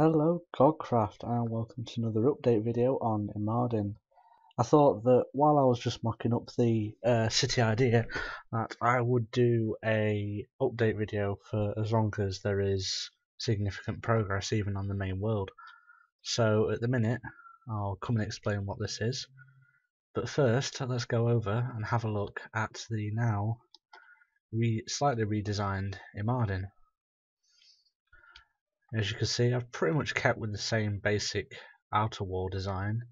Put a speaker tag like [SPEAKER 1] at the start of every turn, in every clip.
[SPEAKER 1] Hello Godcraft and welcome to another update video on Imardin. I thought that while I was just mocking up the city idea that I would do a update video for as long as there is significant progress even on the main world. So at the minute I'll come and explain what this is, but first let's go over and have a look at the now slightly redesigned Imardin. As you can see, I've pretty much kept with the same basic outer wall design.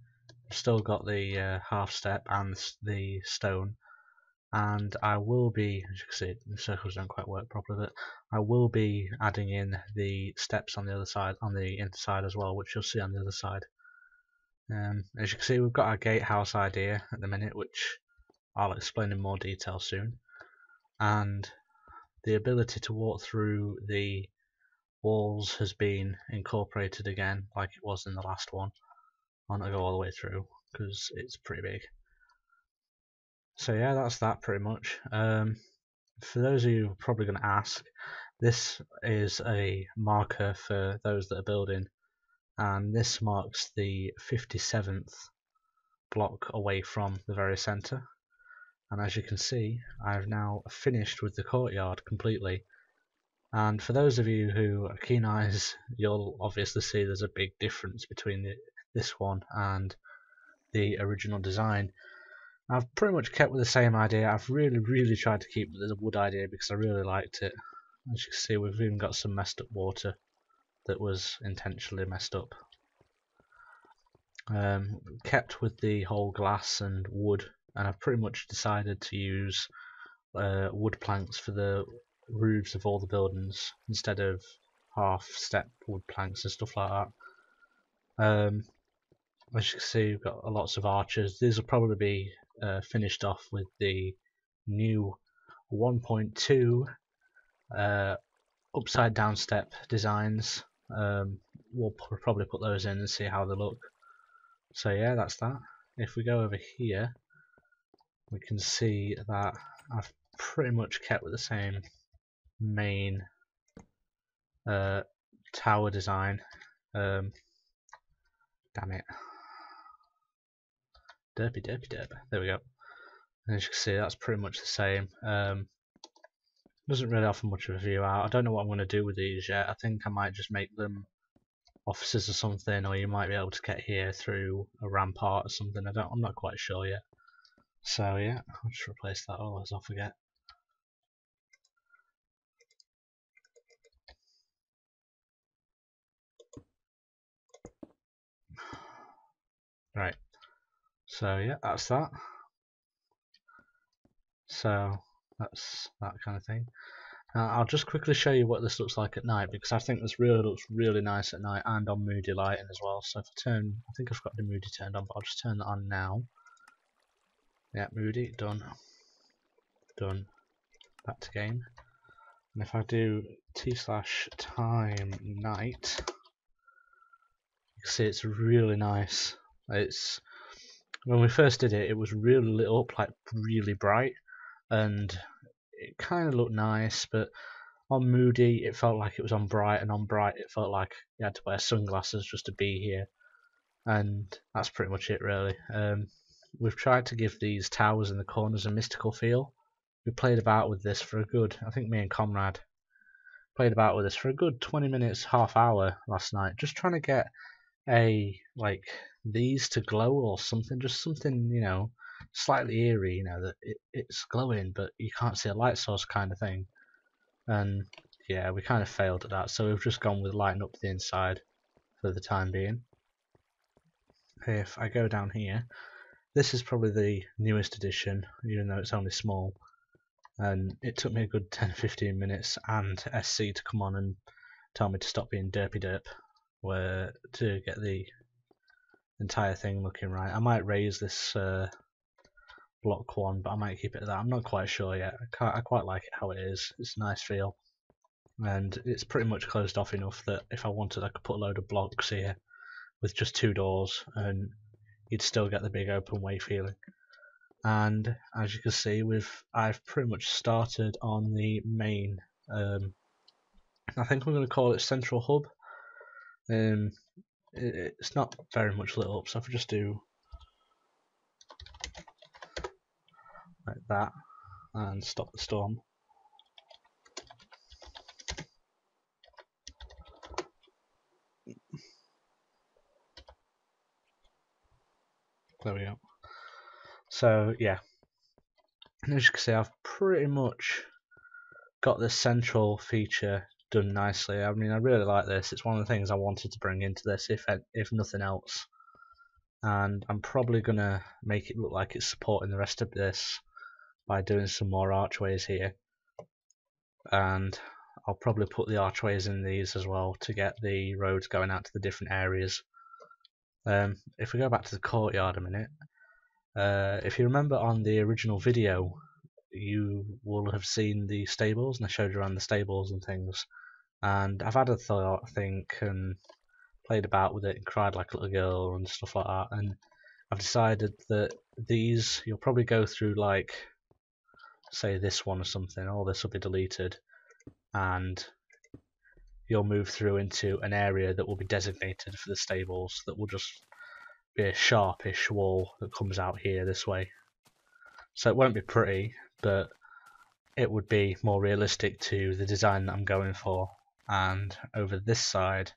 [SPEAKER 1] I've still got the half step and the stone, and I will be, as you can see, the circles don't quite work properly, but I will be adding in the steps on the other side, on the inside as well, which you'll see on the other side. As you can see, we've got our gatehouse idea at the minute, which I'll explain in more detail soon, and the ability to walk through the walls has been incorporated again like it was in the last one. I'm not going to go all the way through because it's pretty big. So yeah, that's that pretty much. For those of you who are probably going to ask, this is a marker for those that are building, and this marks the 57th block away from the very centre. And as you can see, I've now finished with the courtyard completely. And for those of you who are keen eyes, you'll obviously see there's a big difference between this one and the original design. I've pretty much kept with the same idea. I've really tried to keep the wood idea because I really liked it. As you can see, we've even got some messed up water that was intentionally messed up. Kept with the whole glass and wood, and I've pretty much decided to use wood planks for the roofs of all the buildings instead of half step wood planks and stuff like that. As you can see, we've got lots of arches. These will probably be finished off with the new 1.2 upside down step designs. We'll probably put those in and see how they look. So yeah, that's that. If we go over here, we can see that I've pretty much kept with the same main tower design. Damn it. Derpy. There we go. And as you can see, that's pretty much the same. Doesn't really offer much of a view out. I don't know what I'm going to do with these yet. I think I might just make them offices or something, or you might be able to get here through a rampart or something. I'm not quite sure yet. So yeah, I'll just replace that, otherwise I'll forget. Right. So yeah, that's that. So that's that kind of thing. I'll just quickly show you what this looks like at night, because I think this really looks really nice at night and on moody lighting as well. So if I think I've got the moody turned on, but I'll just turn that on now. Yeah, moody, done. Back to game. And if I do t/time night, you can see it's really nice. It's when we first did it, it was really lit up, like really bright, and it kind of looked nice, but on moody it felt like it was on bright, and on bright it felt like you had to wear sunglasses just to be here. And that's pretty much it really. We've tried to give these towers in the corners a mystical feel. We played about with this for a good, I think me and Comrade played about with this for a good 20 minutes, half hour last night, just trying to get like these to glow or something, just something, you know, slightly eerie, you know, that it's glowing but you can't see a light source kind of thing. And yeah, we kind of failed at that, so we've just gone with lighting up the inside for the time being. If I go down here, this is probably the newest edition, even though it's only small, and it took me a good 10-15 minutes and SC to come on and tell me to stop being derp to get the entire thing looking right. I might raise this block one, but I might keep it at that. I'm not quite sure yet. I quite like it how it is. It's a nice feel, and it's pretty much closed off enough that if I wanted I could put a load of blocks here with just 2 doors and you'd still get the big open way feeling. And as you can see, I've pretty much started on the main, I think I'm going to call it Central Hub. It's not very much lit up, so if I just do like that and stop the storm. There we go. So yeah, as you can see, I've pretty much got the central feature done nicely. I mean, I really like this. It's one of the things I wanted to bring into this, if nothing else. And I'm probably gonna make it look like it's supporting the rest of this by doing some more archways here. And I'll probably put the archways in these as well to get the roads going out to the different areas. If we go back to the courtyard a minute, if you remember on the original video, you will have seen the stables, and I showed you around the stables and things. And I've had a think and played about with it and cried like a little girl and stuff like that. And I've decided that these, you'll probably go through like, say this one or something, or this will be deleted, and you'll move through into an area that will be designated for the stables that will just be a sharpish wall that comes out here this way. So it won't be pretty, but it would be more realistic to the design that I'm going for. And over this side,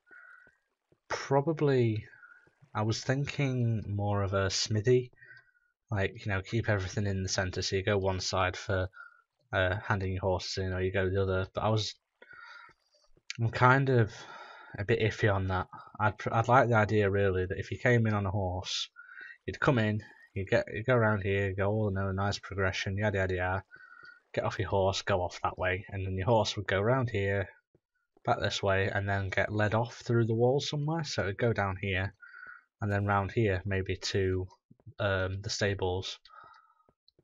[SPEAKER 1] probably I was thinking more of a smithy, like, you know, keep everything in the center, so you go one side for handing your horses in, or you go the other. But I'm kind of a bit iffy on that. I'd like the idea really that if you came in on a horse, you'd come in, you go around here, you go all in a nice progression, yada yada yada, get off your horse, go off that way, and then your horse would go around here, back this way, and then get led off through the wall somewhere. So it'd go down here, and then round here maybe to the stables.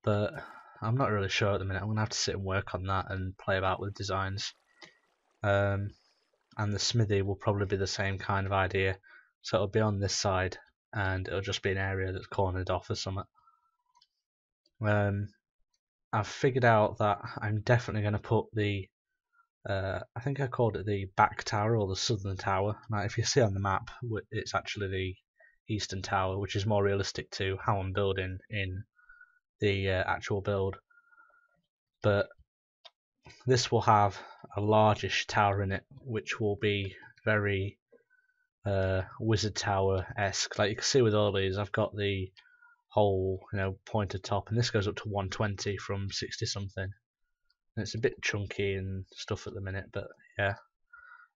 [SPEAKER 1] But I'm not really sure at the minute. I'm gonna have to sit and work on that and play about with designs. And the smithy will probably be the same kind of idea. So it'll be on this side, and it'll just be an area that's cornered off or something. I've figured out that I'm definitely going to put the I think I called it the back tower or the southern tower. Now, if you see on the map, it's actually the eastern tower, which is more realistic to how I'm building in the actual build. But this will have a largish tower in it, which will be very wizard tower-esque. Like you can see with all these, I've got the whole, you know, pointed top, and this goes up to 120 from 60 something. And it's a bit chunky and stuff at the minute, but yeah,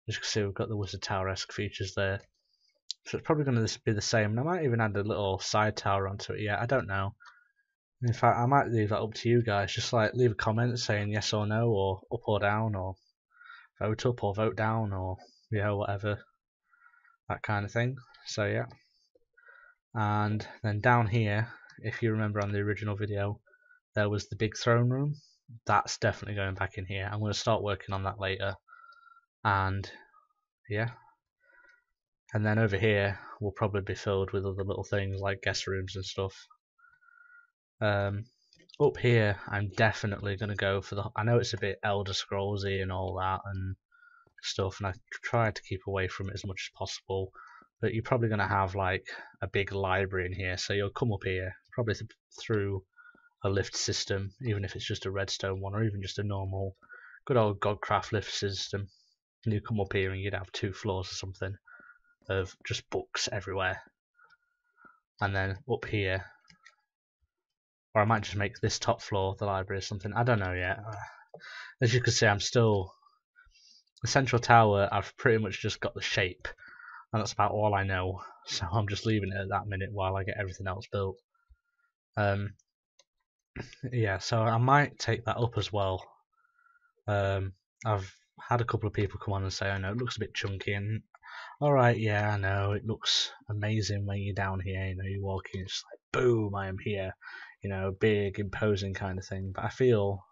[SPEAKER 1] as you can see, we've got the wizard tower-esque features there. So it's probably going to be the same. And I might even add a little side tower onto it. Yeah, I don't know. In fact, I might leave that up to you guys. Just like leave a comment saying yes or no, or up or down, or vote up or vote down, or you know, whatever, that kind of thing. So yeah. And then down here, if you remember on the original video, there was the big throne room. That's definitely going back in here. I'm going to start working on that later. And yeah. And then over here will probably be filled with other little things like guest rooms and stuff. Up here, I'm definitely going to go for the. I know it's a bit Elder Scrollsy and all that and stuff, and I try to keep away from it as much as possible. But you're probably going to have like a big library in here, so you'll come up here probably through a lift system, even if it's just a redstone one or even just a normal good old Godcraft lift system. And you come up here and you'd have 2 floors or something of just books everywhere. And then up here, or I might just make this top floor the library or something. I don't know yet. As you can see, I'm still the central tower. I've pretty much just got the shape, and that's about all I know. So I'm just leaving it at that minute while I get everything else built. Yeah, so I might take that up as well. I've had a couple of people come on and say, "I know it looks a bit chunky," and all right, yeah, I know it looks amazing when you're down here. You know, you're walking, it's like, boom, I am here. You know, big, imposing kind of thing. But I feel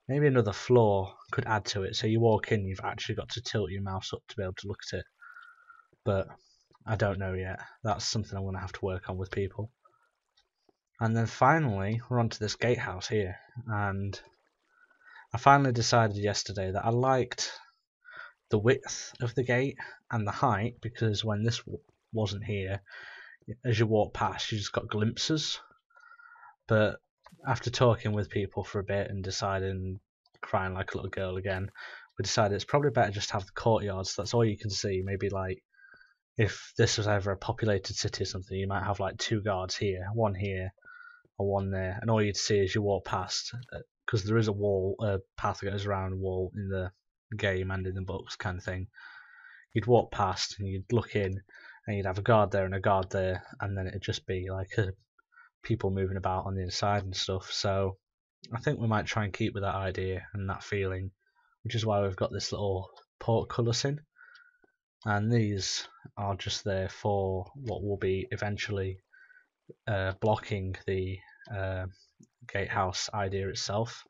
[SPEAKER 1] maybe another floor could add to it. So you walk in, you've actually got to tilt your mouse up to be able to look at it. But I don't know yet. That's something I'm going to have to work on with people. And then finally, we're onto this gatehouse here. And I finally decided yesterday that I liked the width of the gate and the height, because when this wasn't here, as you walk past, you just got glimpses. But after talking with people for a bit and deciding, crying like a little girl again, we decided it's probably better just to have the courtyards. That's all you can see. Maybe like if this was ever a populated city or something, you might have like 2 guards here or one there, and all you'd see as you walk past, because there is a path that goes around a wall in the game and in the books kind of thing. You'd walk past and you'd look in, and you'd have a guard there and a guard there, and then it'd just be like people moving about on the inside and stuff. So I think we might try and keep with that idea and that feeling, which is why we've got this little portcullis in, and these are just there for what will be eventually blocking the gatehouse idea itself.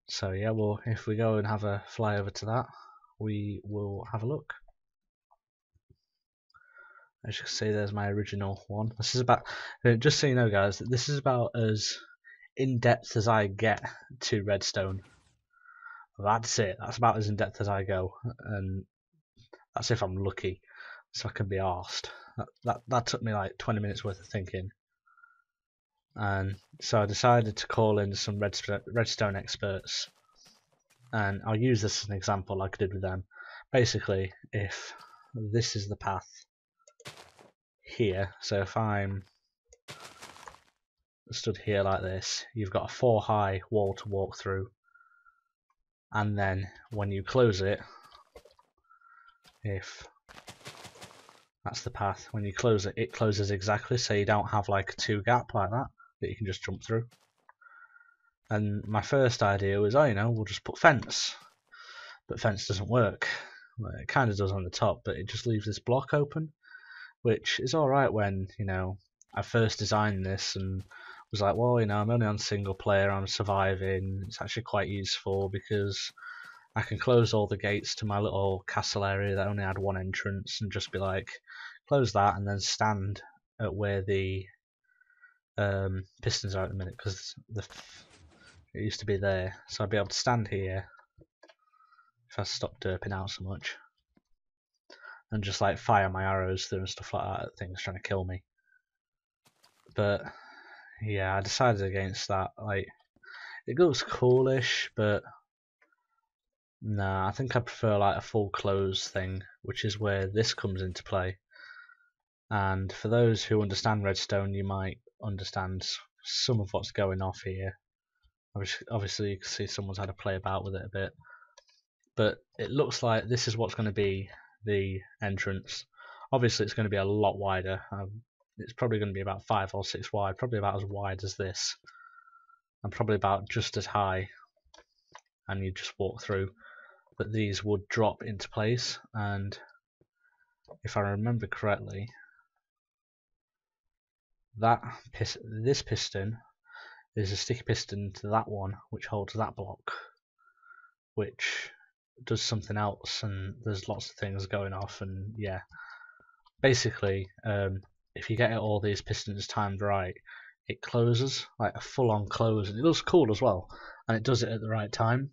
[SPEAKER 1] So yeah, well, if we go and have a fly over to that, we will have a look. As you can see, there's my original one. This is about, just so you know guys, this is about as in-depth as I get to Redstone. That's it, that's about as in-depth as I go, and that's if I'm lucky, so I can be arsed. That took me like 20 minutes worth of thinking. And so I decided to call in some redstone experts, and I'll use this as an example like I did with them. Basically, if this is the path here, so if I'm stood here like this, you've got a 4 high wall to walk through, and then when you close it, if that's the path, when you close it, it closes exactly, so you don't have like a 2 gap like that you can just jump through. And my first idea was, we'll just put fence. But fence doesn't work. Well, it kind of does on the top, but it just leaves this block open, which is alright when, I first designed this and was like, well, I'm only on single player, I'm surviving. It's actually quite useful because I can close all the gates to my little castle area that only had 1 entrance and just be like, close that and then stand at where the pistons are at the minute, because it used to be there, so I'd be able to stand here if I stopped derping out so much and just like fire my arrows through and stuff like that at things trying to kill me. But yeah, I decided against that. Like, it looks coolish, but nah, I think I prefer like a full close thing, which is where this comes into play. And for those who understand Redstone, you might understand some of what's going off here. Obviously, you can see someone's had to play about with it a bit, but it looks like this is what's going to be the entrance. Obviously, it's going to be a lot wider. It's probably going to be about 5 or 6 wide, probably about as wide as this, and probably about just as high. And you just walk through, but these would drop into place. And if I remember correctly, this piston is a sticky piston to that one, which holds that block, which does something else, and there's lots of things going off. And yeah, basically, if you get all these pistons timed right, it closes like a full-on close, and it looks cool as well, and it does it at the right time.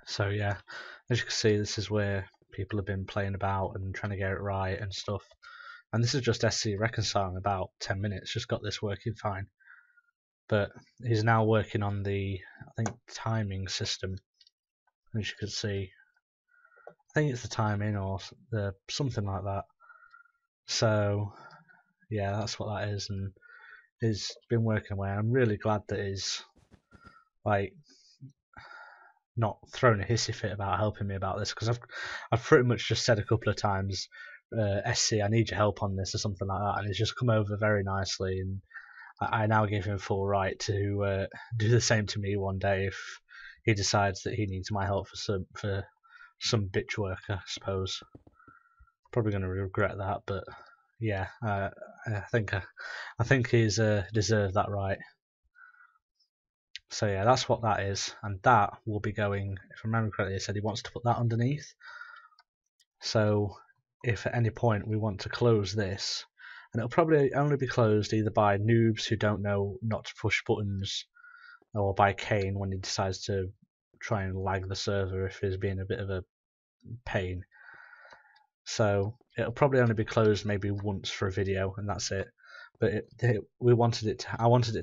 [SPEAKER 1] So yeah, as you can see, this is where people have been playing about and trying to get it right and stuff. And this is just SC reconciling about 10 minutes, just got this working fine. But he's now working on the, I think, timing system. As you can see, I think it's the timing or the something like that. So yeah, that's what that is, and he's been working away. I'm really glad that he's like not thrown a hissy fit about helping me about this, because I've pretty much just said a couple of times, SC, I need your help on this or something like that, and he's just come over very nicely, and I now give him full right to do the same to me one day if he decides that he needs my help for some bitch work, I suppose. Probably going to regret that, but yeah, I think he's deserved that right. So yeah, that's what that is, and that will be going, if I remember correctly, he said he wants to put that underneath. So if at any point we want to close this, and it'll probably only be closed either by noobs who don't know not to push buttons, or by Kane when he decides to try and lag the server if he's being a bit of a pain. So it'll probably only be closed maybe once for a video, and that's it. But I wanted it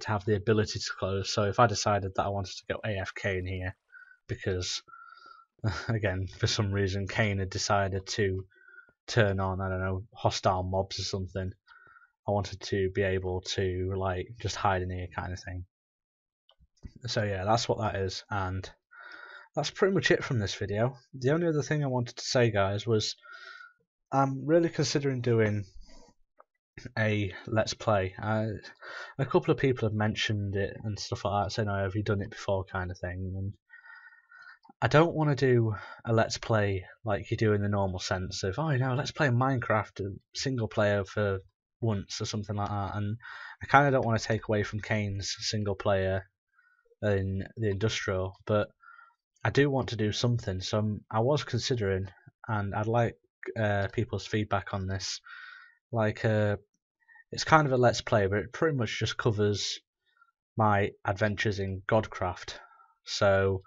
[SPEAKER 1] to have the ability to close. So if I decided that I wanted to go AFK in here, because again for some reason Kane had decided to turn on, I don't know, hostile mobs or something, I wanted to be able to like just hide in here kind of thing. So yeah, that's what that is, and that's pretty much it from this video. The only other thing I wanted to say, guys, was I'm really considering doing a let's play. A couple of people have mentioned it and stuff like that, saying, "Oh, have you done it before?" kind of thing. And I don't want to do a let's play like you do in the normal sense of, oh, let's play Minecraft single player for once or something like that. And I kind of don't want to take away from Kane's single player in the industrial, but I do want to do something. So I was considering, and I'd like people's feedback on this. Like, it's kind of a let's play, but it pretty much just covers my adventures in Godcraft. So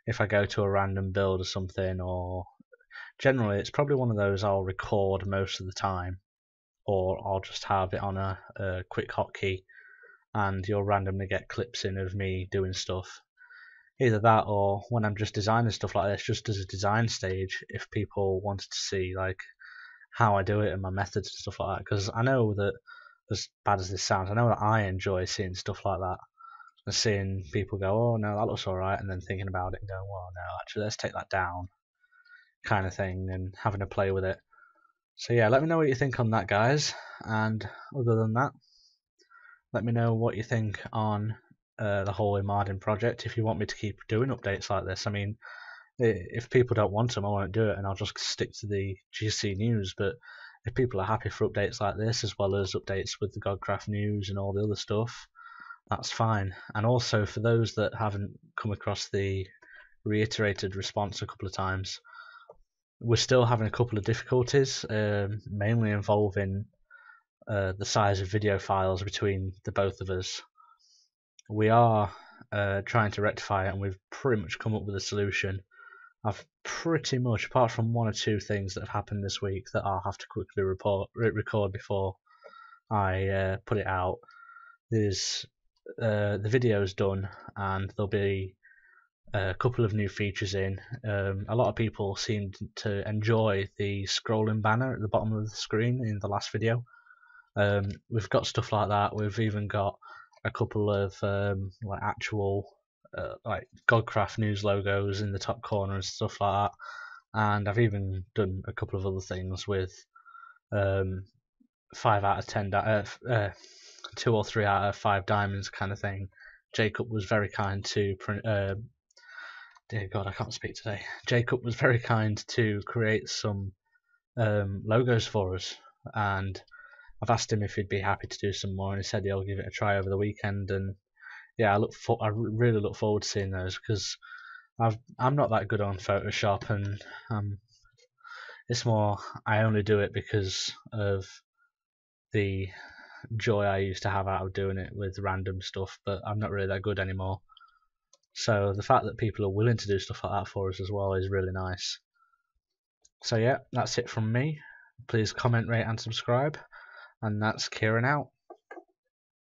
[SPEAKER 1] if I go to a random build or something, or generally it's probably one of those I'll record most of the time, or I'll just have it on a quick hotkey, and you'll randomly get clips in of me doing stuff. Either that, or when I'm just designing stuff like this, just as a design stage, if people wanted to see like how I do it and my methods and stuff like that. Because I know that, as bad as this sounds, I know that I enjoy seeing stuff like that. And seeing people go, oh no, that looks alright, and then thinking about it and going, well, no, actually, let's take that down, kind of thing, and having a play with it. So yeah, let me know what you think on that, guys. And other than that, let me know what you think on the whole Imardin project. If you want me to keep doing updates like this, I mean, if people don't want them, I won't do it, and I'll just stick to the GC news. But if people are happy for updates like this, as well as updates with the Godcraft news and all the other stuff, that's fine. And also for those that haven't come across the reiterated response a couple of times, we're still having a couple of difficulties, mainly involving the size of video files between the both of us. We are trying to rectify it, and we've pretty much come up with a solution. I've pretty much, apart from one or two things that have happened this week that I'll have to quickly record before I put it out, there's the video's done, and there'll be a couple of new features in. A lot of people seemed to enjoy the scrolling banner at the bottom of the screen in the last video. We've got stuff like that. We've even got a couple of like actual like Godcraft news logos in the top corner and stuff like that. And I've even done a couple of other things with 5 out of 10, 2 or 3 out of 5 diamonds kind of thing. Jacob was very kind to dear God, I can't speak today. Jacob was very kind to create some logos for us, and I've asked him if he'd be happy to do some more, and he said he'll give it a try over the weekend. And yeah, I really look forward to seeing those, because I'm not that good on Photoshop, and it's more I only do it because of the joy I used to have out of doing it with random stuff, but I'm not really that good anymore. So the fact that people are willing to do stuff like that for us as well is really nice. So yeah, that's it from me. Please comment, rate and subscribe, and that's Kieran out.